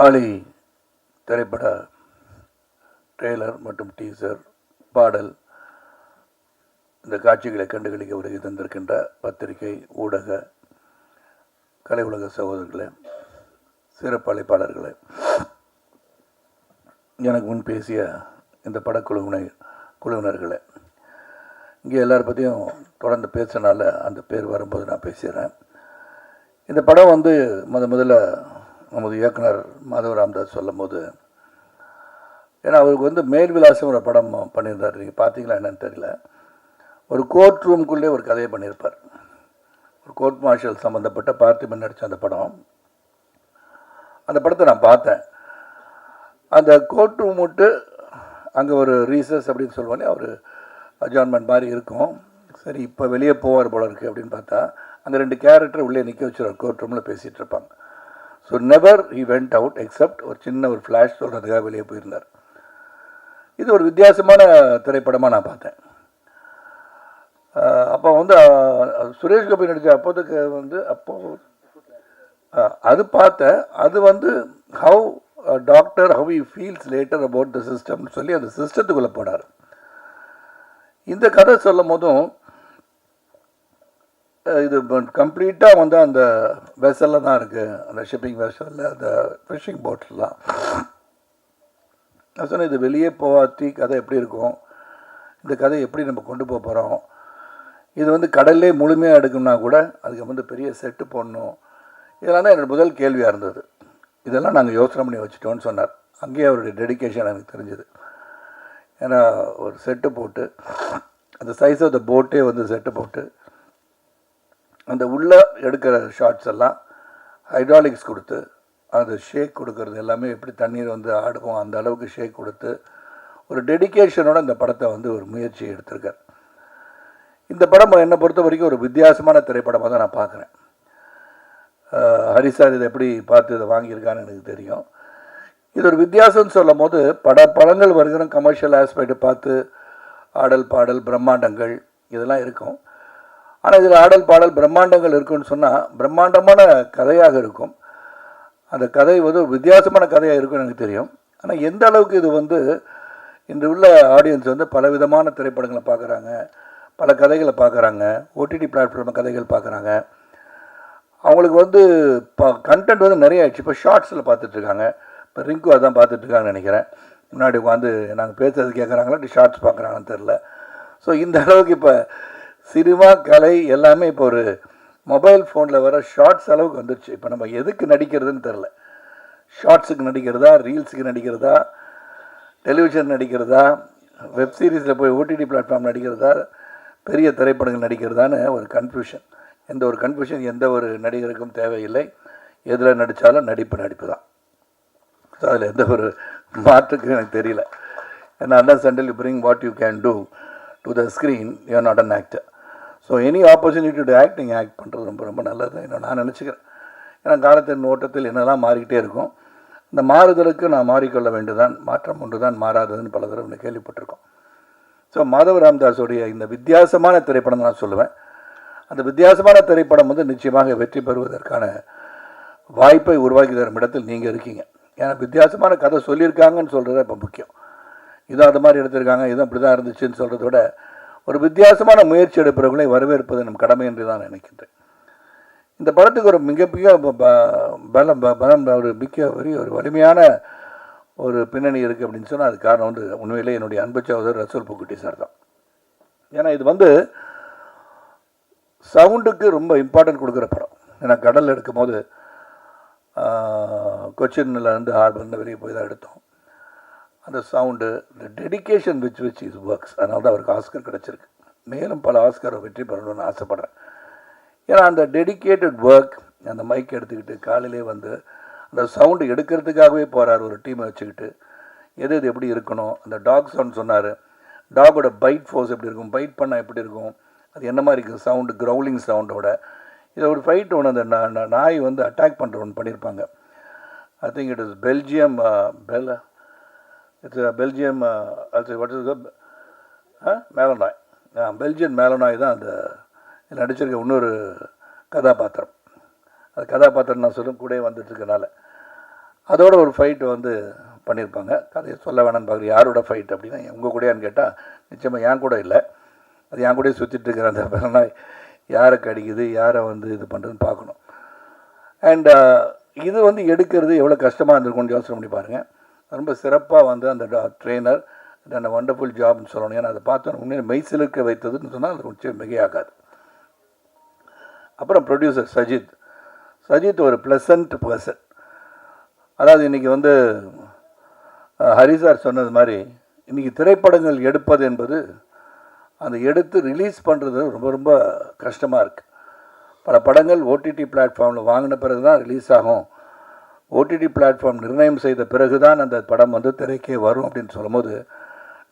ஆலி திரைப்பட ட்ரெய்லர் மற்றும் டீசர் பாடல் இந்த காட்சிகளை கண்டுகளிக்க வருகை தந்திருக்கின்ற பத்திரிகை ஊடக கலை உலக சகோதரர்களே, சிறப்பு அழைப்பாளர்களே, எனக்கு முன் பேசிய இந்த குழுவினர்களே, இங்கே எல்லார் பற்றியும் தொடர்ந்து பேசினால அந்த பேர் வரும்போது நான் பேசுகிறேன். இந்த படம் முதல்ல நமது இயக்குனர் மாதவ ராமதாஸ் சொல்லும் போது, ஏன்னா அவருக்கு மேல் விலாசம் ஒரு படம் பண்ணியிருந்தார். நீங்கள் பார்த்தீங்களா என்னன்னு தெரியல. ஒரு கோர்ட் ரூம்குள்ளே ஒரு கதையை பண்ணியிருப்பார். ஒரு கோர்ட் மார்ஷல் சம்மந்தப்பட்ட பார்த்திபன் நடித்த அந்த படம். அந்த படத்தை நான் பார்த்தேன். அந்த கோர்ட் ரூம் விட்டு அங்கே ஒரு ரீசஸ் அப்படின்னு சொல்லுவானே, அவர் அட்ஜாயின்மெண்ட் மாதிரி இருக்கும். சரி, இப்போ வெளியே போவார் போல இருக்குது அப்படின்னு பார்த்தா, அங்கே 2 கேரக்டர் உள்ளே நிற்க வச்சுருவார். கோர்ட் ரூமில் பேசிகிட்டு இருப்பாங்க. So never he went out accept ஒரு சின்ன ஒரு ஃப்ளாஷ் சொல்கிறதுக்காக வெளியே போயிருந்தார். இது ஒரு வித்தியாசமான திரைப்படமாக நான் பார்த்தேன். அப்போ சுரேஷ் கோபி நடித்த அப்போதுக்கு அது பார்த்தேன். அது how doctor how you feels later about the சிஸ்டம்னு சொல்லி அந்த சிஸ்டத்துக்குள்ளே போனார். இந்த கதை சொல்லும் போதும் இது கம்ப்ளீட்டாக அந்த வெசலில் தான் இருக்குது. அந்த ஷிப்பிங் வெசலில், அந்த ஃபிஷிங் போட்லாம். நான் சொன்னேன், இது வெளியே போகாத்தி கதை எப்படி இருக்கும், இந்த கதை எப்படி நம்ம கொண்டு போக போகிறோம், இது கடல்லே முழுமையாக எடுக்கணும்னா கூட அதுக்கு பெரிய செட்டு போடணும். இதெல்லாம் தான் என்னோடய முதல் கேள்வியாக இருந்தது. இதெல்லாம் நாங்கள் யோசனை பண்ணி வச்சுட்டோன்னு சொன்னார். அங்கேயே அவருடைய டெடிக்கேஷன் எனக்கு தெரிஞ்சுது. ஏன்னா ஒரு செட்டு போட்டு அந்த சைஸ் ஆஃப் த போட்டே செட்டு போட்டு அந்த உள்ளே எடுக்கிற ஷார்ட்ஸ் எல்லாம் ஹைட்ராலிக்ஸ் கொடுத்து அந்த ஷேக் கொடுக்கறது எல்லாமே எப்படி தண்ணீர் ஆடுவோம் அந்த அளவுக்கு ஷேக் கொடுத்து ஒரு டெடிக்கேஷனோட இந்த படத்தை ஒரு முயற்சி எடுத்திருக்கார். இந்த படம் என்னை பொறுத்த வரைக்கும் ஒரு வித்தியாசமான திரைப்படமாக தான் நான் பார்க்குறேன். ஹரிசார் இதை எப்படி பார்த்து இதை வாங்கியிருக்கான்னு எனக்கு தெரியும். இது ஒரு வித்தியாசம்னு சொல்லும் போது படங்கள் வருகிற கமர்ஷியல் ஆஸ்பெக்டை பார்த்து ஆடல் பாடல் பிரம்மாண்டங்கள் இதெல்லாம் இருக்கும். ஆனால் இதில் ஆடல் பாடல் பிரம்மாண்டங்கள் இருக்குன்னு சொன்னால் பிரம்மாண்டமான கதையாக இருக்கும். அந்த கதை ஒரு வித்தியாசமான கதையாக இருக்குன்னு எனக்கு தெரியும். ஆனால் எந்த அளவுக்கு இது இன்று உள்ள ஆடியன்ஸ் பலவிதமான திரைப்படங்களை பார்க்குறாங்க, பல கதைகளை பார்க்குறாங்க, ஓடிடி பிளாட்ஃபார்ம் கதைகள் பார்க்குறாங்க. அவங்களுக்கு கண்டென்ட் நிறைய ஆயிடுச்சு. இப்போ ஷார்ட்ஸில் பார்த்துட்ருக்காங்க. இப்போ ரிங்கு அதான் பார்த்துட்ருக்காங்கன்னு நினைக்கிறேன். முன்னாடி நாங்கள் பேசுறது கேட்குறாங்களா, ஷார்ட்ஸ் பார்க்குறாங்கன்னு தெரில. ஸோ இந்த அளவுக்கு இப்போ சினிமா கலை எல்லாமே இப்போ ஒரு மொபைல் ஃபோனில் வர ஷார்ட்ஸ் அளவுக்கு வந்துடுச்சு. இப்போ நம்ம எதுக்கு நடிக்கிறதுன்னு தெரில. ஷார்ட்ஸுக்கு நடிக்கிறதா, ரீல்ஸுக்கு நடிக்கிறதா, டெலிவிஷன் நடிக்கிறதா, வெப் சீரிஸில் போய் ஓடிடி பிளாட்ஃபார்ம் நடிக்கிறதா, பெரிய திரைப்படங்கள் நடிக்கிறதான்னு ஒரு கன்ஃபியூஷன். எந்த ஒரு கன்ஃபியூஷன் எந்த ஒரு நடிகருக்கும் தேவையில்லை. எதில் நடித்தாலும் நடிப்பு தான். ஸோ அதில் எந்த ஒரு மாற்றுக்கும் எனக்கு தெரியல. ஏன்னா அண்டர்ஸ் until you bring what you can do to the screen, you are not an actor. So any opportunity to act நீங்கள் ஆக்ட் பண்ணுறது ரொம்ப ரொம்ப நல்லது என்ன நான் நினச்சிக்கிறேன். ஏன்னா காலத்தின் ஓட்டத்தில் என்னெல்லாம் மாறிக்கிட்டே இருக்கும். இந்த மாறுதலுக்கு நான் மாறிக்கொள்ள வேண்டியதான். மாற்றம் ஒன்று தான் மாறாததுன்னு பல தடவை கேள்விப்பட்டிருக்கோம். ஸோ மாதவ ராமதாஸுடைய இந்த வித்தியாசமான திரைப்படம் நான் சொல்லுவேன். அந்த வித்தியாசமான திரைப்படம் நிச்சயமாக வெற்றி பெறுவதற்கான வாய்ப்பை உருவாக்கி தரும் இடத்தில் நீங்கள் இருக்கீங்க. ஏன்னா வித்தியாசமான கதை சொல்லியிருக்காங்கன்னு சொல்கிறது இப்போ முக்கியம். இதுவும் அது மாதிரி எடுத்திருக்காங்க, இதுவும் அப்படி தான் இருந்துச்சுன்னு சொல்கிறத விட ஒரு வித்தியாசமான முயற்சி எடுப்பவர்களை வரவேற்பது நம் கடமை என்று தான் நினைக்கின்றேன். இந்த படத்துக்கு ஒரு மிகப்பெரிய ஒரு வலிமையான ஒரு பின்னணி இருக்குது அப்படின்னு சொன்னால் அது காரணம் உண்மையிலே என்னுடைய அன்பு சகோதரர் ரசூல் பூக்குட்டி சார் தான். ஏன்னா இது சவுண்டுக்கு ரொம்ப இம்பார்ட்டன்ட் கொடுக்குற படம். ஏன்னா கடலில் எடுக்கும்போது கொச்சின்லேருந்து ஹார்பர்லேருந்து வெளியே போய் தான் எடுத்தோம். அந்த சவுண்டு, இந்த டெடிக்கேஷன் விச் இஸ் ஒர்க்ஸ். அதனால தான் அவருக்கு ஆஸ்கர் கிடச்சிருக்கு. மேலும் பல ஆஸ்கரை வெற்றி பெறணும்னு ஆசைப்பட்றேன். ஏன்னா அந்த டெடிக்கேட்டட் ஒர்க், அந்த மைக் எடுத்துக்கிட்டு காலையிலே அந்த சவுண்டு எடுக்கிறதுக்காகவே போகிறார். ஒரு டீமை வச்சுக்கிட்டு எது எப்படி இருக்கணும். அந்த டாக் சவுண்ட் சொன்னார். டாகோட பைட் ஃபோர்ஸ் எப்படி இருக்கும், பைட் பண்ணால் எப்படி இருக்கும், அது என்ன மாதிரி இருக்குது சவுண்டு, க்ரௌலிங் சவுண்டோட. இதை ஒரு ஃபைட் அந்த நாய் அட்டாக் பண்ணுற ஒன்று பண்ணியிருப்பாங்க. I think it is Belgium Belgium what is Malinois. Belgian Malinois தான் அந்த நடிச்சிருக்க இன்னொரு கதாபாத்திரம். அது கதாபாத்திரம் நான் சொல்லும் கூட வந்துட்டுருக்கனால அதோட ஒரு ஃபைட்டு வந்து பண்ணியிருப்பாங்க. கதையை சொல்ல வேணான்னு பார்க்குறேன். யாரோட ஃபைட் அப்படின்னா உங்கள் கூடயான்னு கேட்டால் நிச்சயமாக என் கூட இல்லை. அது என் கூடயே சுற்றிட்டு இருக்கிற அந்த பிறனா யாரை கடிக்குது, யாரை வந்து இது பண்ணுறதுன்னு பார்க்கணும். அண்ட் இது வந்து எடுக்கிறது எவ்வளோ கஷ்டமாக இருந்திருக்கும்னு யோசனை பண்ணி பாருங்கள். ரொம்ப சிறப்பாக வந்து அந்த ட்ரெயினர் அந்த வண்டர்ஃபுல் ஜாப்னு சொல்லணும். ஏன்னா அதை பார்த்தோன்னா உண்மையை மெய்சிலுக்க வைத்ததுன்னு சொன்னால் அது நிச்சயம் மிகையாகாது. அப்புறம் ப்ரொடியூசர் சஜித் ஒரு ப்ளசன்ட் பர்சன். அதாவது இன்றைக்கி வந்து ஹரிசார் சொன்னது மாதிரி இன்றைக்கி திரைப்படங்கள் எடுப்பது என்பது அந்த எடுத்து ரிலீஸ் பண்ணுறது ரொம்ப ரொம்ப கஷ்டமாக இருக்குது. பல படங்கள் ஓடிடி பிளாட்ஃபார்மில் வாங்கின பிறகு தான் ரிலீஸ் ஆகும். ஓடிடி பிளாட்ஃபார்ம் நிர்ணயம் செய்த பிறகு தான் அந்த படம் வந்து திரைக்கே வரும் அப்படின்னு சொல்லும்போது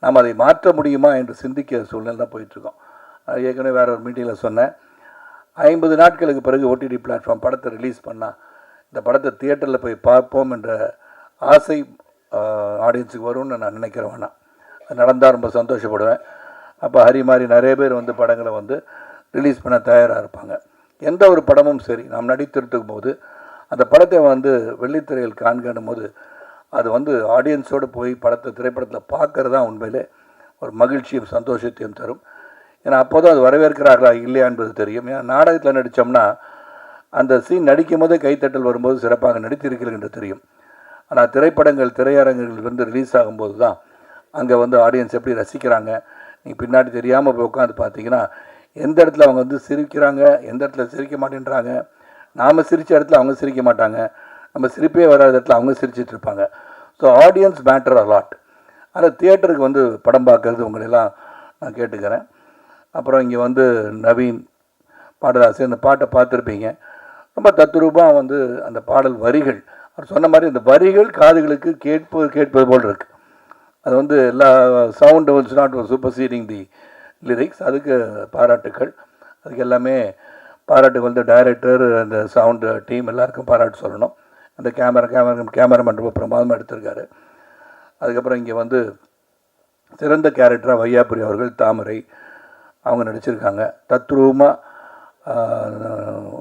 நாம் அதை மாற்ற முடியுமா என்று சிந்திக்க சூழ்நிலை தான் போயிட்டுருக்கோம். ஏற்கனவே வேறு ஒரு மீட்டிங்கில் சொன்னேன், 50 நாட்களுக்கு பிறகு ஓடிடி பிளாட்ஃபார்ம் படத்தை ரிலீஸ் பண்ணால் இந்த படத்தை தியேட்டரில் போய் பார்ப்போம் என்ற ஆசை ஆடியன்ஸுக்கு வரும்னு நான் நினைக்கிறேன். வேணாம், அது நடந்தால் ரொம்ப சந்தோஷப்படுவேன். அப்போ ஹரி மாதிரி நிறைய பேர் வந்து படங்களை வந்து ரிலீஸ் பண்ண தயாராக இருப்பாங்க. எந்த ஒரு படமும் சரி நாம் நடித்திருக்கும் போது அந்த படத்தை வந்து வெள்ளித்திரையில் காண்கணும் போது அது வந்து ஆடியன்ஸோடு போய் திரைப்படத்தில் பார்க்கறது தான் உண்மையிலே ஒரு மகிழ்ச்சியும் சந்தோஷத்தையும் தரும். ஏன்னா அப்போ தான் அது வரவேற்கிறார்களா இல்லையா என்பது தெரியும். ஏன்னா நாடகத்தில் நடித்தோம்னா அந்த சீன் நடிக்கும் போதே கைத்தட்டல் வரும்போது சிறப்பாக நடித்திருக்கிறீர்கள் என்று தெரியும். ஆனால் திரையரங்குகள் வந்து ரிலீஸ் ஆகும்போது தான் அங்கே வந்து ஆடியன்ஸ் எப்படி ரசிக்கிறாங்க. நீங்கள் பின்னாடி தெரியாமல் போய் உட்காந்து பார்த்தீங்கன்னா எந்த இடத்துல அவங்க வந்து சிரிக்கிறாங்க, எந்த இடத்துல சிரிக்க மாட்டேன்றாங்க. நாம் சிரித்த இடத்துல அவங்க சிரிக்க மாட்டாங்க, நம்ம சிரிப்பே வராத இடத்துல அவங்க சிரிச்சிட்டு இருப்பாங்க. So audience matter a lot. ஆனால் தியேட்டருக்கு வந்து படம் பார்க்கறது உங்களெல்லாம் நான் கேட்டுக்கிறேன். அப்புறம் இங்கே வந்து நவீன் பாடலாசிரியர், அந்த பாட்டை பார்த்துருப்பீங்க. ரொம்ப தத்ரூபமாக வந்து அந்த பாடல் வரிகள் அவர் சொன்ன மாதிரி அந்த வரிகள் காதுகளுக்கு கேட்பது போல் இருக்குது. அது வந்து எல்லா sound was not super seeding the lyrics. அதுக்கு பாராட்டுக்கள். அதுக்கு எல்லாமே பாராட்டுக்கு வந்து டைரக்டர், அந்த சவுண்டு டீம் எல்லாருக்கும் பாராட்டு சொல்லணும். அந்த கேமராமேன் ரொம்ப பிரமாதமாக எடுத்திருக்காரு. அதுக்கப்புறம் இங்கே வந்து சிறந்த கேரக்டராக வையாபுரி அவர்கள், தாமரை அவங்க நடிச்சிருக்காங்க. தத்ரூபமாக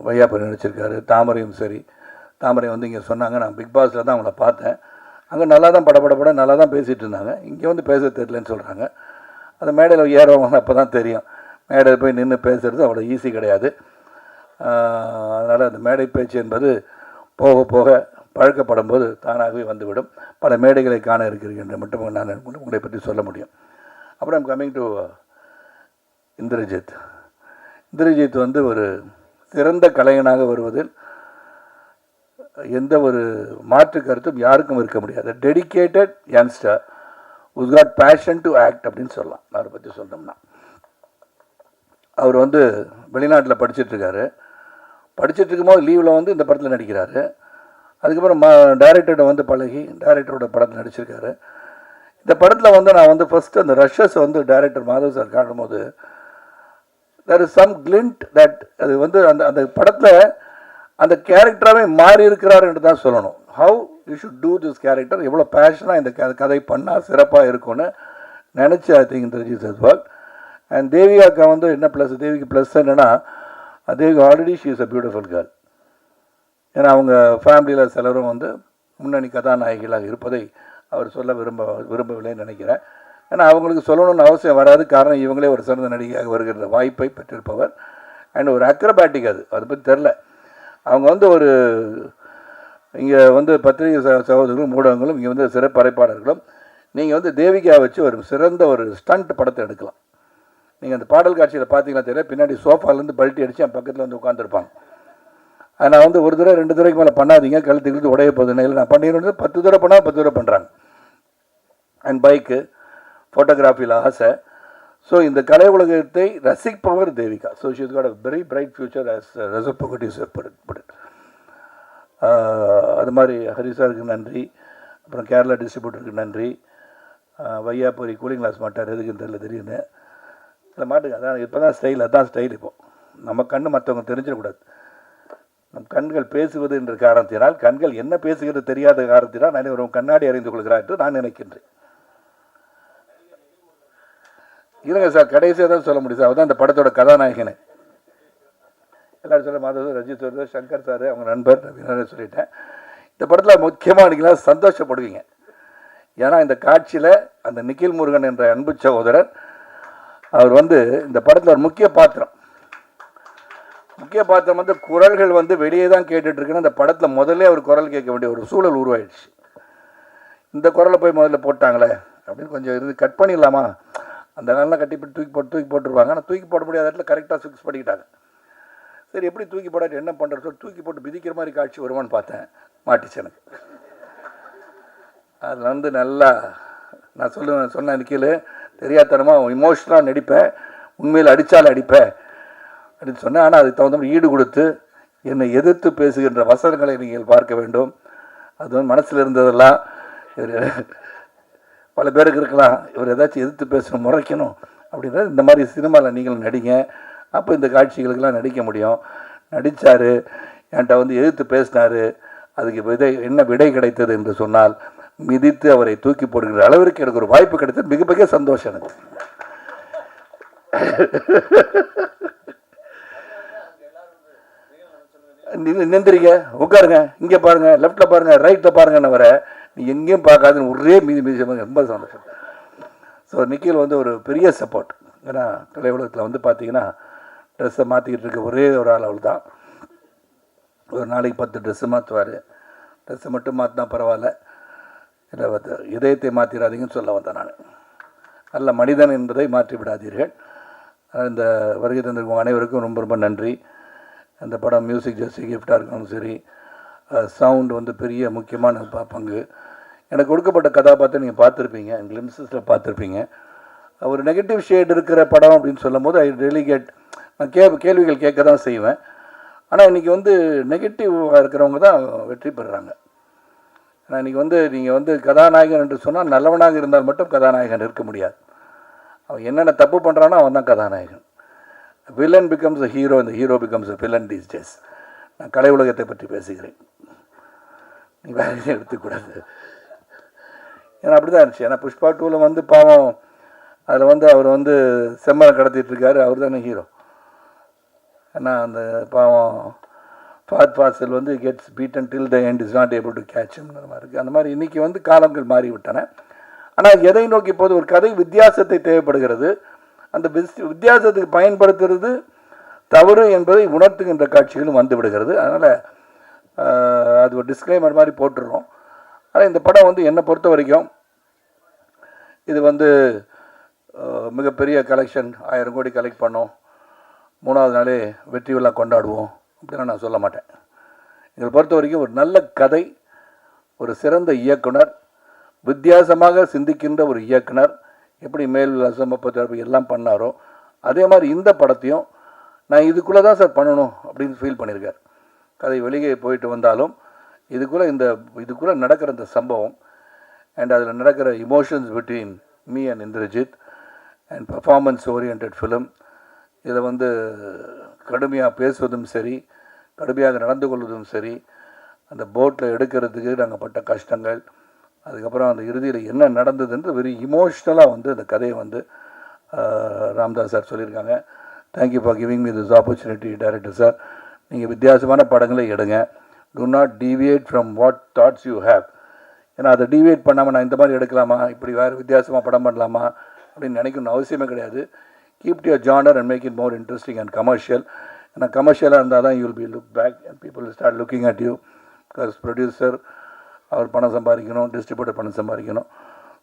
வையாபுரி நடிச்சிருக்காரு. தாமரையும் சரி, தாமரை வந்து இங்கே சொன்னாங்க, நான் பிக் பாஸில் தான் அவங்கள பார்த்தேன், அங்கே நல்லா தான் பட நல்லா தான் பேசிகிட்டு இருந்தாங்க, இங்கே வந்து பேச தெரியலன்னு சொல்கிறாங்க. அந்த மேடையில் ஏறவங்க அப்போ தான் தெரியும், மேடையில் போய் நின்று பேசுகிறது அவ்வளோ ஈஸி கிடையாது. அதனால் அந்த மேடை பேச்சு என்பது போக போக பழக்கப்படும் போது தானாகவே வந்துவிடும். பல மேடைகளை காண இருக்கிறீர்கள் என்று மட்டும் நான் உங்களை பற்றி சொல்ல முடியும். அப்புறம் கம்மிங் டு இந்திரஜித் வந்து ஒரு சிறந்த கலைஞனாக வருவதில் எந்த ஒரு மாற்று கருத்தும் யாருக்கும் இருக்க முடியாது. Dedicated youngster who's got passion to act அப்படின்னு சொல்லலாம். அவரை பற்றி சொன்னோம்னா அவர் வந்து வெளிநாட்டில் படிச்சுட்ருக்காரு. படிச்சுட்டு இருக்கும்போது லீவில் வந்து இந்த படத்தில் நடிக்கிறாரு. அதுக்கப்புறம் டைரக்டர்கிட்ட வந்து பழகி டைரக்டரோட படத்தில் நடிச்சிருக்காரு. இந்த படத்தில் வந்து நான் வந்து ஃபஸ்ட்டு அந்த ரஷ்ஷஸ் வந்து டைரக்டர் மாதவ் சார் காட்டும்போது there is some glint that அது வந்து அந்த அந்த படத்தில் அந்த கேரக்டராகவே மாறி இருக்கிறார் என்று தான் சொல்லணும். How you should do this character, எவ்வளோ பேஷனாக இந்த கதை பண்ணால் சிறப்பாக இருக்கும்னு நினச்சி I think Indrajith has work. And தேவிகாக்கா வந்து என்ன ப்ளஸ், தேவிக்கு ப்ளஸ் என்னென்னா Devika already she is a beautiful girl. ஏன்னா அவங்க ஃபேமிலியில் சிலரும் வந்து முன்னணி கதாநாயகிகளாக இருப்பதை அவர் சொல்ல விரும்பவில்லைன்னு நினைக்கிறேன். ஏன்னா அவங்களுக்கு சொல்லணும்னு அவசியம் வராது. காரணம் இவங்களே ஒரு சிறந்த நடிகையாக வருகிற வாய்ப்பை பெற்றிருப்பவர். அண்ட் ஒரு அக்ரபேட்டிக் அதை பற்றி தெரில. அவங்க வந்து ஒரு இங்கே வந்து பத்திரிகை சகோதரர்களும் ஊடகங்களும் இங்கே வந்து சிறப்பு படைப்பாளர்களும் நீங்கள் வந்து தேவிகா வச்சு ஒரு சிறந்த ஒரு ஸ்டண்ட் படத்தை எடுக்கலாம். நீங்கள் அந்த பாடல் காட்சியில் பார்த்தீங்கன்னா தெரியல, பின்னாடி சோஃபாலேருந்து பல்ட்டி அடித்து என் பக்கத்தில் வந்து உட்காந்துருப்பாங்க. அதை நான் வந்து ஒரு தடவை 2 தடவைக்கு மேலே பண்ணாதீங்க, கழுத்துக்கிட்டு உடைய போகுதுன்னு. இல்லை நான் பண்ணிடுறது 10 தடவை பண்ணால் 10 தடவை பண்ணுறாங்க. அண்ட் பைக்கு ஃபோட்டோகிராஃபியில் ஆசை. ஸோ இந்த கலை உலகத்தை ரசிப்பவர் Devika. So she is got a very bright future as ரெசப்போகட்டிவ்ஸ் பட் அது மாதிரி ஹரிசாருக்கு நன்றி. அப்புறம் கேரளா டிஸ்ட்ரிபியூட்டருக்கு நன்றி. வையாபுரி கூலிங் கிளாஸ் மாட்டார், எதுக்குன்னு தெரியல, தெரியுது இல்லை மாட்டுங்க. அதான் இப்போ தான் ஸ்டைல், அதுதான் ஸ்டைல். இப்போது நம்ம கண்ணு மற்றவங்க தெரிஞ்சிடக்கூடாது. நம் கண்கள் பேசுவது என்ற காரணத்தினால், கண்கள் என்ன பேசுகிறது தெரியாத காரணத்தினால் நான் ஒரு கண்ணாடி அறிந்து கொள்கிறார் என்று நான் நினைக்கின்றேன். இல்லைங்க சார், கடைசியாக தான் சொல்ல முடியும் சார். அவர் தான் இந்த படத்தோட கதாநாயகனே. எல்லாரும் சொல்ல மாதவ், ரஜித் சார், சங்கர் சார், அவங்க நண்பர் ரவீந்திரன் சொல்லிட்டேன். இந்த படத்தில் முக்கியமாக நீங்களாம் சந்தோஷப்படுவீங்க. ஏன்னா இந்த காட்சியில் அந்த நிக்கில் முருகன் என்ற அன்பு சகோதரர் அவர் வந்து இந்த படத்தில் ஒரு முக்கிய பாத்திரம் வந்து குரல்கள் வந்து வெளியே தான் கேட்டுட்ருக்குன்னு அந்த படத்தில் முதல்ல அவர் குரல் கேட்க வேண்டிய ஒரு சூழல் உருவாயிடுச்சு. இந்த குரலை போய் முதல்ல போட்டாங்களே அப்படின்னு கொஞ்சம் இருந்து கட் பண்ணிடலாமா, அந்த நாளெலாம் கட்டி போட்டு தூக்கி போட்டுருவாங்க. ஆனால் தூக்கி போட முடியாத இடத்துல கரெக்டாக ஃபிக்ஸ் பண்ணிக்கிட்டாங்க. சரி எப்படி தூக்கி போடாட்டி என்ன பண்ணுறது சொல்லி தூக்கி போட்டு மிதிக்கிற மாதிரி காட்சி வருமானு பார்த்தேன், மாட்டிச்சு எனக்கு. அதில் வந்து நல்லா நான் சொன்ன நிற்கல தெரியாதனமாக இமோஷனலாக நடிப்பேன், உண்மையில் அடித்தாலும் அடிப்பேன் அப்படின்னு சொன்னேன். ஆனால் அதுக்கு தகுந்த மாதிரி ஈடு கொடுத்து என்னை எதிர்த்து பேசுகின்ற வசனங்களை நீங்கள் பார்க்க வேண்டும். அது வந்து மனசில் இருந்ததெல்லாம் பல பேருக்கு இருக்கலாம், இவர் ஏதாச்சும் எதிர்த்து பேசணும், முறைக்கணும் அப்படின்றது. இந்த மாதிரி சினிமாவில் நீங்கள் நடிங்க, அப்போ இந்த காட்சிகளுக்கெல்லாம் நடிக்க முடியும். நடித்தார், என்கிட்ட வந்து எதிர்த்து பேசினார், அதுக்கு என்ன விடை கிடைத்தது என்று சொன்னால் மிதித்து அவரை தூக்கி போடுகிற அளவிற்கு எனக்கு ஒரு வாய்ப்பு கிடைத்தது. மிக மிக சந்தோஷம் எனக்கு. நின்றுங்க, உட்காருங்க, இங்கே பாருங்கள், லெஃப்டில் பாருங்கள், ரைட்டில் பாருங்கன்னு வர நீ எங்கேயும் பார்க்காதுன்னு ஒரே மீதி ரொம்ப சந்தோஷம். ஸோ நிக்கில் வந்து ஒரு பெரிய சப்போர்ட். ஏன்னா கலை உலகத்தில் வந்து பார்த்தீங்கன்னா ட்ரெஸ்ஸை மாற்றிக்கிட்டு இருக்க ஒரே ஒரு ஆள் அவள் தான். ஒரு நாளைக்கு 10 ட்ரெஸ்ஸு மாற்றுவார். ட்ரெஸ்ஸை மட்டும் மாற்றினா பரவாயில்ல, இல்லை இதயத்தை மாற்றிடாதீங்கன்னு சொல்ல வந்தேன் நான். நல்ல மனிதன் என்பதை மாற்றி விடாதீர்கள். இந்த வருகை தந்திருக்கும் அனைவருக்கும் ரொம்ப ரொம்ப நன்றி. அந்த படம் மியூசிக் ஜெஸ்ஸி கிஃப்டாக இருக்கணும், சரி சவுண்டு வந்து பெரிய முக்கியமான பங்கு. எனக்கு கொடுக்கப்பட்ட கதாபாத்திரம் நீங்கள் பார்த்துருப்பீங்க, கிளிம்ஸஸில் பார்த்துருப்பீங்க. ஒரு நெகட்டிவ் ஷேட் இருக்கிற படம் அப்படின்னு சொல்லும் போது ஐ டெலிகேட், நான் கேள்விகள் கேட்க தான் செய்வேன். ஆனால் இன்றைக்கி வந்து நெகட்டிவாக இருக்கிறவங்க தான் வெற்றி பெறுறாங்க. ஆனால் இன்றைக்கி வந்து நீங்கள் வந்து கதாநாயகன் என்று சொன்னால் நல்லவனாக இருந்தால் மட்டும் கதாநாயகன் இருக்க முடியாது. அவன் என்னென்ன தப்பு பண்ணுறானோ அவன் தான் கதாநாயகன். வில்லன் பிகம்ஸ் அ ஹீரோ, இந்த hero becomes a villain these days. நான் கலை உலகத்தை பற்றி பேசுகிறேன், நீ வேற எடுத்துக்கூடாது. ஏன்னா அப்படி தான் இருந்துச்சு. ஏன்னா புஷ்பா 2ல் வந்து பாவம் அதில் வந்து அவர் வந்து செம்மரம் கடத்திட்டுருக்காரு, அவர் தானே ஹீரோ. ஏன்னா அந்த பாவம் ஃபாத் ஃபாசில் வந்து gets beaten till the end is not able to கேட்ச்ங்கிற மாதிரி இருக்குது. அந்த மாதிரி இன்றைக்கி வந்து காலங்கள் மாறிவிட்டன. ஆனால் எதை நோக்கி போது ஒரு கதை வித்தியாசத்தை தேவைப்படுகிறது. அந்த வித்தியாசத்துக்கு பயன்படுத்துறது தவறு என்பதை உணர்த்துகின்ற காட்சிகளும் வந்து விடுகிறது. அதனால் அது ஒரு டிஸ்க்ளைமர் மாதிரி போட்டுடுறோம். ஆனால் இந்த படம் வந்து என்னை பொறுத்த வரைக்கும் இது வந்து மிகப்பெரிய கலெக்ஷன், 1000 கோடி கலெக்ட் பண்ணோம், 3வது நாளே வெற்றி விழா கொண்டாடுவோம் அப்படின்னு நான் சொல்ல மாட்டேன். இதை பொறுத்த வரைக்கும் ஒரு நல்ல கதை, ஒரு சிறந்த இயக்குனர், வித்தியாசமாக சிந்திக்கின்ற ஒரு இயக்குனர், எப்படி மேல் விலாசம் 36 எல்லாம் பண்ணாரோ அதே மாதிரி இந்த படத்தையும் நான் இதுக்குள்ளே தான் சார் பண்ணணும் அப்படின்னு ஃபீல் பண்ணியிருக்கார். கதை வெளியே போயிட்டு வந்தாலும் இதுக்குள்ளே நடக்கிற இந்த சம்பவம் அண்ட் அதில் நடக்கிற emotions between me and Indrajith and performance orient film, இதில் வந்து கடுமையாக பேசுவதும் சரி, கடுமையாக நடந்து கொள்வதும் சரி, அந்த போட்டில் எடுக்கிறதுக்கு நாங்கள் பட்ட கஷ்டங்கள், அதுக்கப்புறம் அந்த இறுதியில் என்ன நடந்ததுன்ற வெரி இமோஷ்னலாக வந்து அந்த கதையை வந்து ராம்தாஸ் சார் சொல்லியிருக்காங்க. Thank you for giving me this opportunity director sir. நீங்கள் வித்தியாசமான படங்களை எடுங்க, to not deviate from what thoughts you have. ஏன்னா அதை டீவியேட் பண்ணாமல் நான் இந்த மாதிரி எடுக்கலாமா, இப்படி வேறு வித்தியாசமாக படம் பண்ணலாமா அப்படின்னு நினைக்கணும்னு அவசியமே கிடையாது. Keep to your genre and make it more interesting and commercial. ஏன்னா கமர்ஷியலாக இருந்தால் தான் you will be look back and people will start looking at you. Because producer அவர் பணம் சம்பாதிக்கணும், டிஸ்ட்ரிபியூட்டர் பணம் சம்பாதிக்கணும்.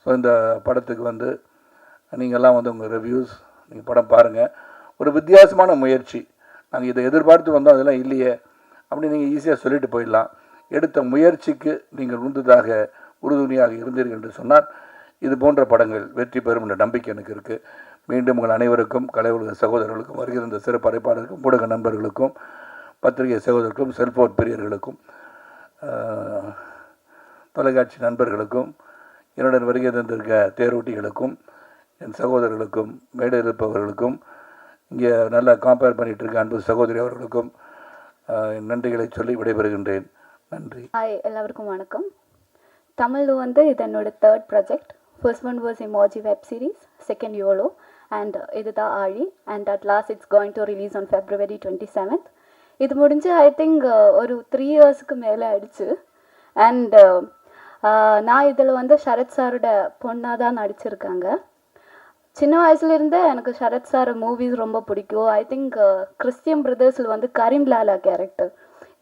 ஸோ இந்த படத்துக்கு வந்து நீங்கள்லாம் வந்து உங்கள் ரிவ்யூஸ், நீங்கள் படம் பாருங்கள். ஒரு வித்தியாசமான முயற்சி, நாங்கள் இதை எதிர்பார்த்து வந்தோம், அதெல்லாம் இல்லையே அப்படி நீங்கள் ஈஸியாக சொல்லிட்டு போயிடலாம். எடுத்த முயற்சிக்கு நீங்கள் உறுதுணையாக இருந்தீர்கள் என்று சொன்னால் இது போன்ற படங்கள் வெற்றி பெறும் என்ற நம்பிக்கை எனக்கு இருக்குது. மீண்டும் உங்கள் அனைவருக்கும், கலை உலக சகோதரர்களுக்கும், வருகிற சிறப்பு அழைப்பாளருக்கும், ஊடக நண்பர்களுக்கும், பத்திரிகை சகோதரர்களுக்கும், செல்போன் பிரியர்களுக்கும், தொலைக்காட்சி நண்பர்களுக்கும், என்னுடன் வருகை தந்திருக்க தேரோட்டிகளுக்கும், என் சகோதரர்களுக்கும், மேடை இருப்பவர்களுக்கும், இங்கே நல்லா கம்பேர் பண்ணிகிட்டு இருக்க அன்பு சகோதரி அவர்களுக்கும் நன்றிகளை சொல்லி விடைபெறுகின்றேன். நன்றி. ஹாய், எல்லாருக்கும் வணக்கம். தமிழ் வந்து இது என்னோட 3rd project. First one was emoji web series, second YOLO, and இதுதான் ஆழி. And at last it's going to release on February 27th. இது முடிஞ்சு ஐ திங்க் ஒரு 3 இயர்ஸ்க்கு மேலே ஆயிடுச்சு. அண்ட் நான் இதில் வந்து சரத் சாரோட பொண்ணாக தான் நடிச்சிருக்காங்க. சின்ன வயசுலேருந்தே எனக்கு சரத் சார் மூவிஸ் ரொம்ப பிடிக்கும். ஐ திங்க் கிறிஸ்டியன் பிரதர்ஸில் வந்து Karim Lala character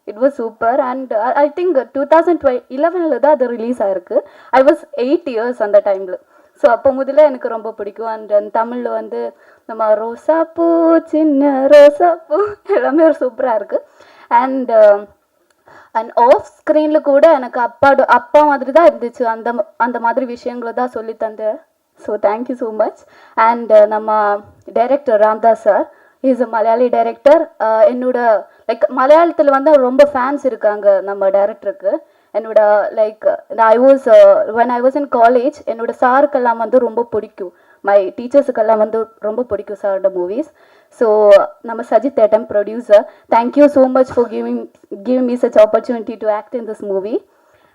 it was super. And I think 2011 தான் அது ரிலீஸ் ஆயிருக்கு. ஐ வாஸ் 8 years அந்த டைமில். ஸோ அப்போ முதல்ல எனக்கு ரொம்ப பிடிக்கும். அண்ட் தமிழில் வந்து நம்ம ரோசாப்பூ சின்ன ரோசாப்பூ எல்லாமே ஒரு சூப்பராக இருக்குது. அண்ட் அண்ட் ஆஃப் ஸ்க்ரீனில் கூட எனக்கு அப்பா மாதிரி தான் இருந்துச்சு. அந்த மாதிரி விஷயங்களை தான் சொல்லி தந்தேன். So thank you so much. And நம்ம director Ramdas sir is a Malayali director. என்னோட லைக் மலையாளத்தில் வந்து ரொம்ப ஃபேன்ஸ் இருக்காங்க நம்ம டைரக்டருக்கு. என்னோட like when I was in college என்னோட சாருக்கெல்லாம் வந்து ரொம்ப பிடிக்கும். மை டீச்சர்ஸுக்கெல்லாம் வந்து ரொம்ப பிடிக்கும் சாரோட மூவிஸ். ஸோ நம்ம சஜித் ஏட்டம் producer, thank you so much for giving me such opportunity to act in this movie.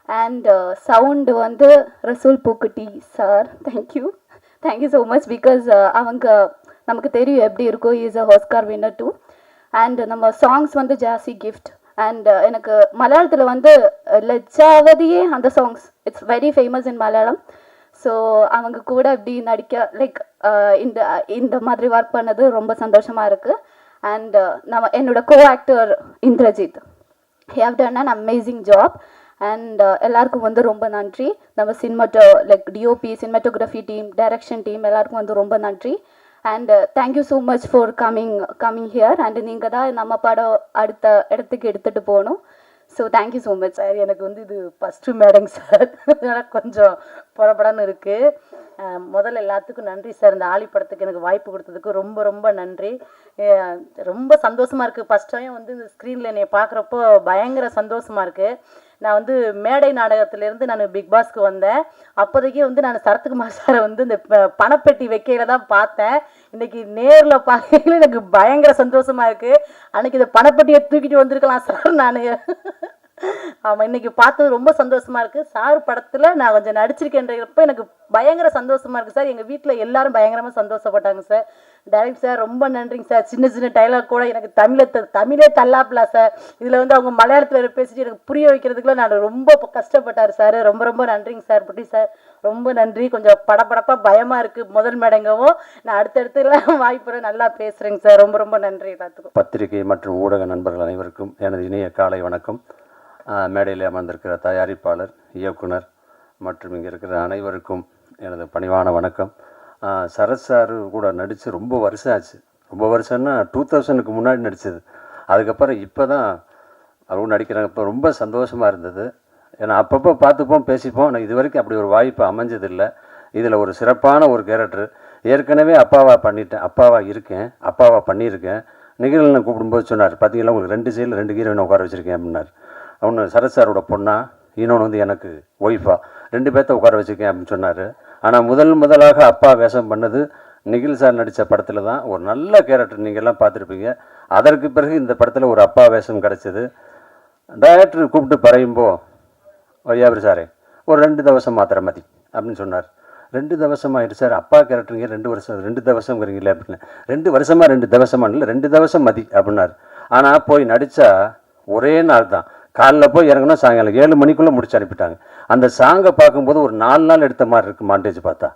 And sound வந்து Resul Pookutty sir, thank you so much. Because அவங்க நமக்கு தெரியும் எப்படி இருக்கும். Is a Oscar winner too. And நம்ம சாங்ஸ் வந்து ஜாஸ்தி கிஃப்ட். அண்ட் எனக்கு மலையாளத்தில் வந்து லஜ்ஜாவதியே அந்த songs it's very famous in Malayalam. So அவங்க கூட இப்படி நடிக்க லைக் இந்த மாதிரி ஒர்க் பண்ணது ரொம்ப சந்தோஷமாக இருக்குது. அண்ட் என்னோட co actor Indrajith, he have done an amazing job. And எல்லாருக்கும் வந்து ரொம்ப நன்றி. நம்ம like DOP, cinematography team, direction team எல்லாருக்கும் வந்து ரொம்ப நன்றி. And thank you so much for coming here. And நீங்கள் தான் நம்ம படம் அடுத்த இடத்துக்கு எடுத்துகிட்டு போகணும். So thank you so much sir. எனக்கு வந்து இது ஃபஸ்ட்டு மேடங் சார், அதனால் கொஞ்சம் படப்படன்னு இருக்குது. முதல்ல எல்லாத்துக்கும் நன்றி சார். இந்த ஆலி படத்துக்கு எனக்கு வாய்ப்பு கொடுத்ததுக்கு ரொம்ப ரொம்ப நன்றி. ரொம்ப சந்தோஷமாக இருக்குது. ஃபஸ்ட் டைம் வந்து இந்த ஸ்க்ரீனில் என்னை பார்க்குறப்போ பயங்கர சந்தோஷமாக இருக்குது. நான் வந்து மேடை நாடகத்திலேருந்து நான் பிக் பாஸ்க்கு வந்தேன். அப்போதைக்கு வந்து நான் சரத்குமார் சாரை வந்து இந்த பணப்பெட்டி வைக்கையில் தான் பார்த்தேன். இன்றைக்கி நேரில் பார்க்கையில் எனக்கு பயங்கர சந்தோஷமாக இருக்குது. அன்றைக்கி இந்த பணப்பெட்டியை தூக்கிட்டு வந்திருக்கலாம் சார் நான். ஆமாம், இன்றைக்கி பார்த்தது ரொம்ப சந்தோஷமாக இருக்குது. சார் படத்தில் நான் கொஞ்சம் நடிச்சிருக்கேன்றப்போ எனக்கு பயங்கர சந்தோஷமாக இருக்குது சார். எங்கள் வீட்டில் எல்லாரும் பயங்கரமாக சந்தோஷப்பட்டாங்க சார். டைரக்ட் சார் ரொம்ப நன்றிங்க சார். சின்ன சின்ன டைலாக் கூட எனக்கு தமிழே தள்ளாப்பலா சார். இதில் வந்து அவங்க மலையாளத்தில் பேசிட்டு எனக்கு புரிய வைக்கிறதுக்குள்ள நான் ரொம்ப கஷ்டப்பட்டார் சார். ரொம்ப ரொம்ப நன்றிங்க சார். புட்டி சார் ரொம்ப நன்றி. கொஞ்சம் படப்படப்பாக பயமாக இருக்குது முதல் மேடங்கவும். நான் அடுத்தடுத்துலாம் வாய்ப்பு நல்லா பேசுகிறேங்க சார். ரொம்ப ரொம்ப நன்றி எல்லாத்துக்கும். பத்திரிகை மற்றும் ஊடக நண்பர்கள் அனைவருக்கும் எனது இனிய காலை வணக்கம். மேடையில் அமர்ந்திருக்கிற தயாரிப்பாளர், இயக்குனர் மற்றும் இங்கே இருக்கிற அனைவருக்கும் எனது பணிவான வணக்கம். சரத் சார் கூட நடித்து ரொம்ப வருஷம் ஆச்சு. ரொம்ப வருஷம்னா 2000க்கு முன்னாடி நடித்தது. அதுக்கப்புறம் இப்போ தான் அவங்க நடிக்கிறாங்க. இப்போ ரொம்ப சந்தோஷமாக இருந்தது. ஏன்னா அப்பப்போ பார்த்துப்போம், பேசிப்போம். நான் இது வரைக்கும் அப்படி ஒரு வாய்ப்பு அமைஞ்சதில்லை. இதில் ஒரு சிறப்பான ஒரு கேரக்டர். ஏற்கனவே அப்பாவாக பண்ணிட்டேன், அப்பாவாக இருக்கேன், அப்பாவாக பண்ணியிருக்கேன். நிகழ்ச்சியில் கூப்பிடும்போது சொன்னார், பார்த்தீங்களா உங்களுக்கு 2 சைடில் 2 ஹீரோயினை உட்கார வச்சுருக்கேன் அப்படின்னார். ஒன்று சரத் சாரோட பொண்ணா, இன்னொன்று வந்து எனக்கு ஒய்ஃபா, 2 பேர்த்த உட்கார வச்சுருக்கேன் அப்படின்னு சொன்னார். ஆனால் முதலாக அப்பா வேஷம் பண்ணது நிகில் சார் நடித்த படத்தில் தான். ஒரு நல்ல கேரக்டர், நீங்கள்லாம் பார்த்துருப்பீங்க. அதற்கு பிறகு இந்த படத்தில் ஒரு அப்பா வேஷம் கிடச்சிது. டைரக்டர் கூப்பிட்டு பறையும்போ, வையாபுரி சாரே ஒரு 2 தவசம் மாத்திரை மதி அப்படின்னு சொன்னார். 2 தவசம் ஆகிட்டு சார், அப்பா கேரக்டருங்க 2 வருஷம் 2 தவசங்கிறீங்களே அப்படின்னு. 2 வருஷமாக 2 தவசமா இல்லை, 2 தவசம் மதி அப்படின்னார். ஆனால் போய் நடித்தா ஒரே நாள் தான். காலைல போய் இறங்கணும், சாயங்காலம் 7 மணிக்குள்ளே முடிச்சு அனுப்பிட்டாங்க. அந்த சாங்கை பார்க்கும்போது ஒரு 4 நாள் எடுத்த மாதிரி இருக்குது மாண்டேஜ் பார்த்தா.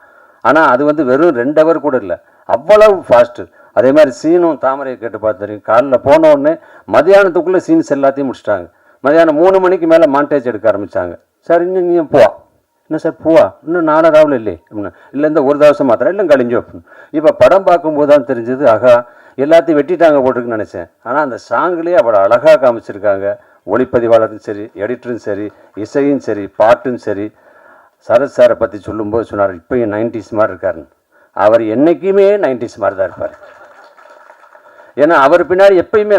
ஆனால் அது வந்து வெறும் 2 ஹவர் கூட இல்லை, அவ்வளவு ஃபாஸ்ட்டு. அதே மாதிரி சீனும் தாமரையை கேட்டு பார்த்துருங்க. காலைல போனோடனே மதியானத்துக்குள்ளே சீன்ஸ் எல்லாத்தையும் முடிச்சிட்டாங்க. மதியானம் 3 மணிக்கு மேலே மாண்டேஜ் எடுக்க ஆரம்பித்தாங்க. சார் இன்னும் நீ போவா, என்ன சார் பூவா, இன்னும் 4 ராவில் இல்லையே அப்படின்னு. இல்லை இந்த ஒரு தவசம் மாத்திரம் இல்லை கழிஞ்சு அப்படின்னு. இப்போ படம் பார்க்கும்போது தான் தெரிஞ்சது, ஆகா எல்லாத்தையும் வெட்டிட்டாங்க போட்டுருக்குன்னு நினச்சேன். ஆனால் அந்த சாங்கிலே அவ்வளோ அழகாக காமிச்சிருக்காங்க. ஒளிப்பதிவாளரும் சரி, எடிட்டரும் சரி, இசையும் சரி, பாட்டும் சரி. சரத் சாரை பற்றி சொல்லும்போது சொன்னார், இப்போயும் 90s மாதிரி இருக்காருன்னு. அவர் என்றைக்குமே 90s மாதிரி தான் இருப்பார். ஏன்னா அவர் பின்னாடி எப்பயுமே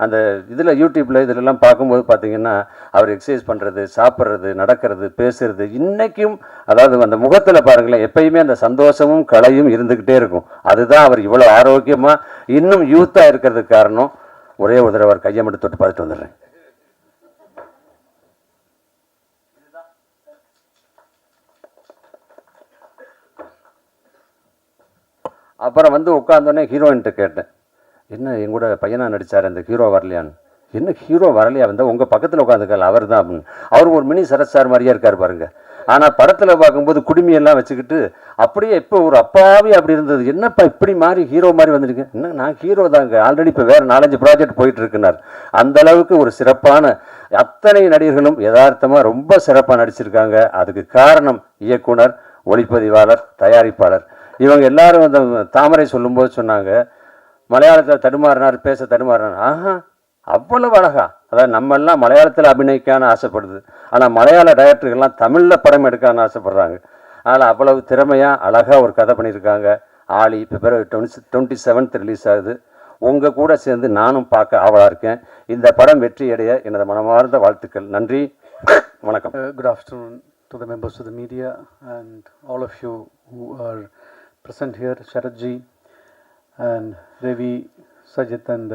அந்த இதில் யூடியூப்பில் இதிலெல்லாம் பார்க்கும்போது பார்த்தீங்கன்னா அவர் எக்ஸசைஸ் பண்ணுறது, சாப்பிட்றது, நடக்கிறது, பேசுகிறது இன்றைக்கும், அதாவது அந்த முகத்தில் பாருங்களேன், எப்பயுமே அந்த சந்தோஷமும் கலையும் இருந்துக்கிட்டே இருக்கும். அதுதான் அவர் இவ்வளோ ஆரோக்கியமாக இன்னும் யூத்தாக இருக்கிறதுக்கு காரணம். ஒரே ஒரு தடவை அவர் கையை மட்டும் தொட்டு பார்த்துட்டு வந்துடுறேன். அப்புறம் வந்து உட்காந்தோடனே ஹீரோயின்ட்டு கேட்டேன், என்ன எங்கூட பையனாக நடித்தார் அந்த ஹீரோ வரலையான்னு. என்ன ஹீரோ வரலையா வந்தால் உங்கள் பக்கத்தில் உட்காந்துக்கல அவர் தான் அப்படின்னு. அவர் ஒரு மினி சரத் சார் மாதிரியே இருக்கார் பாருங்க. ஆனால் படத்தில் பார்க்கும்போது குடுமையெல்லாம் வச்சுக்கிட்டு அப்படியே இப்போ ஒரு அப்பாவே அப்படி இருந்தது. என்னப்பா இப்படி மாறி ஹீரோ மாதிரி வந்துருக்கு? என்ன நான் ஹீரோ தாங்க, ஆல்ரெடி இப்போ வேறு 4-5 ப்ராஜெக்ட் போயிட்டு இருக்குனார். அந்த அளவுக்கு ஒரு சிறப்பான அத்தனை நடிகர்களும் யதார்த்தமாக ரொம்ப சிறப்பாக நடிச்சிருக்காங்க. அதுக்கு காரணம் இயக்குனர், ஒளிப்பதிவாளர், தயாரிப்பாளர். இவங்க எல்லாரும் அந்த தாமரை சொல்லும்போது சொன்னாங்க, மலையாளத்தில் தடுமாறினார், பேச தடுமாறினார். ஆஹா, அவ்வளவு அழகா. அதாவது நம்ம எல்லாம் மலையாளத்தில் அபிநயிக்கான்னு ஆசைப்படுது, ஆனால் மலையாள டைரக்டர்கள்லாம் தமிழில் படம் எடுக்கான்னு ஆசைப்படுறாங்க. அதனால் அவ்வளவு திறமையாக அழகாக ஒரு கதை பண்ணியிருக்காங்க. ஆளி பிப்ரவரி 27 ரிலீஸ் ஆகுது. உங்கள் கூட சேர்ந்து நானும் பார்க்க ஆவலாக இருக்கேன். இந்த படம் வெற்றியடைய எனது மனமார்ந்த வாழ்த்துக்கள். நன்றி, வணக்கம். Good afternoon to the members of the media and all of you who are present here, Sharatji and Ravi, Sajit and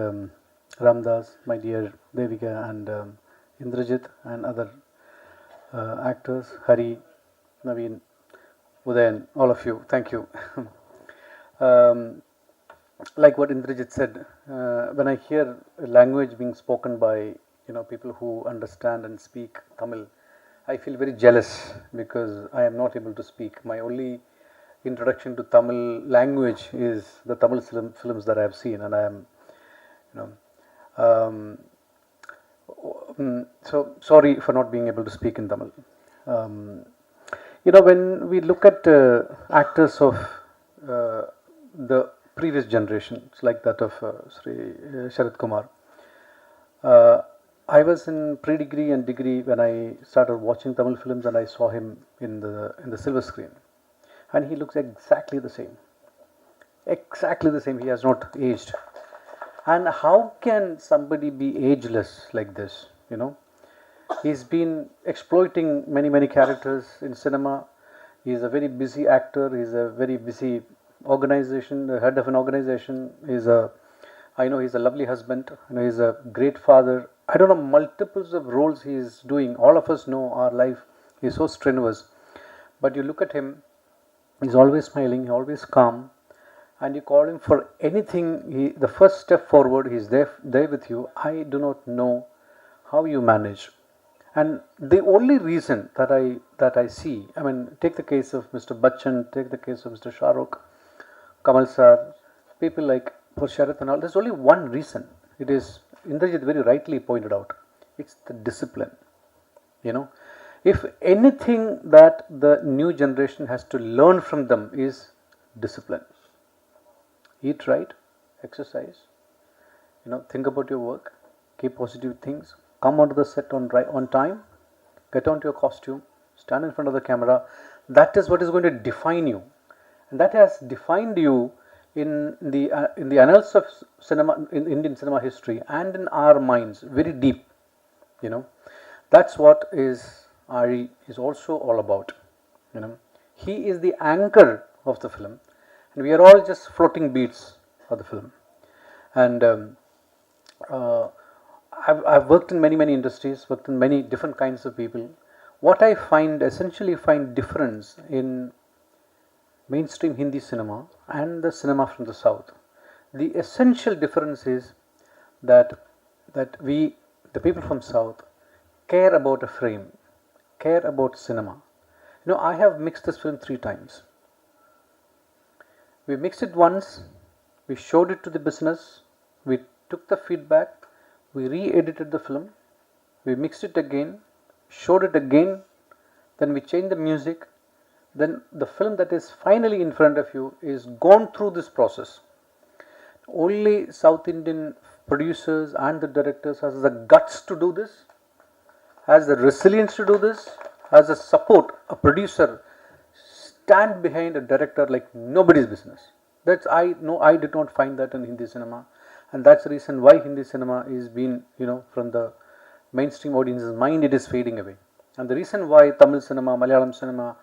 Ramdas, my dear Devika and Indrajit and other actors, Hari, Naveen, Udayan, all of you, thank you. Like what Indrajit said, when I hear language being spoken by people who understand and speak Tamil, I feel very jealous because I am not able to speak. My only introduction to Tamil language is the Tamil films that I have seen, and I am, so sorry for not being able to speak in Tamil. When we look at actors of the previous generations, like that of Sri Sharat Kumar, I was in pre-degree and degree when I started watching Tamil films, and I saw him in the silver screen, and he looks exactly the same. Exactly the same. He has not aged. And how can somebody be ageless like this? He's been exploiting many characters in cinema. He's a very busy actor. He's a very busy organization, the head of an organization. I know he's a lovely husband. He's a great father. I don't know, multiples of roles he's doing. All of us know our life is so strenuous. But you look at him, he's always smiling, always calm. And you call him for anything, the first step forward, he's there with you. I do not know how you manage. And the only reason that I see, take the case of Mr. Bachchan, take the case of Mr. Shah Rukh, Kamal sir, people like for Sharat and all, there's only one reason. It is, Indrajit very rightly pointed out, it's the discipline. If anything that the new generation has to learn from them is discipline. Eat right, exercise, think about your work, keep positive things, come onto the set on time, get onto your costume, stand in front of the camera. That is what is going to define you, and that has defined you in the annals of cinema, in Indian cinema history, and in our minds very deep. That's what Ari is also all about. He is the anchor of the film, and we are all just floating beats of the film. And I've worked in many industries, worked in many different kinds of people. What I essentially find difference in mainstream Hindi cinema and the cinema from the South, the essential difference is that we, the people from South, care about a frame, care about cinema. I have mixed this film 3 times. We mixed it once, we showed it to the business, we took the feedback, we re-edited the film, we mixed it again, showed it again, then we changed the music, then the film that is finally in front of you is gone through this process. Only South Indian producers and the directors has the guts to do this, has the resilience to do this, has the support. A producer stand behind a director like nobody's business. That's I did not find that in Hindi cinema, and that's the reason why Hindi cinema is being, from the mainstream audience's mind, it is fading away. And the reason why Tamil cinema, Malayalam cinema,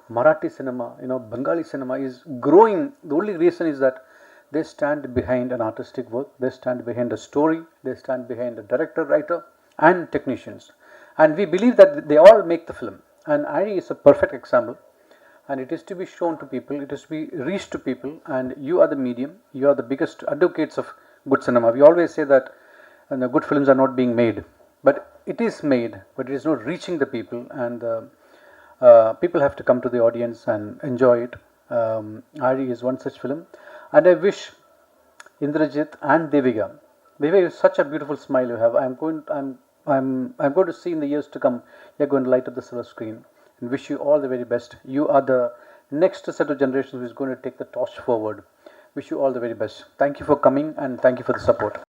Marathi cinema, Bengali cinema is growing, the only reason is that they stand behind an artistic work, they stand behind a story, they stand behind a director, writer and technicians, and we believe that they all make the film. And Ari is a perfect example, and it is to be shown to people, it is to be reached to people, and you are the medium, you are the biggest advocates of good cinema. We always say that and the good films are not being made. But it is made, but it is not reaching the people, and people have to come to the audience and enjoy it. Ari is one such film, and I wish Indrajit and Devika. Devika, is such a beautiful smile you have. I'm going to see in the years to come. You're going to light up the silver screen, and wish you all the very best. You are the next set of generations who is going to take the torch forward. Wish you all the very best. Thank you for coming, and thank you for the support.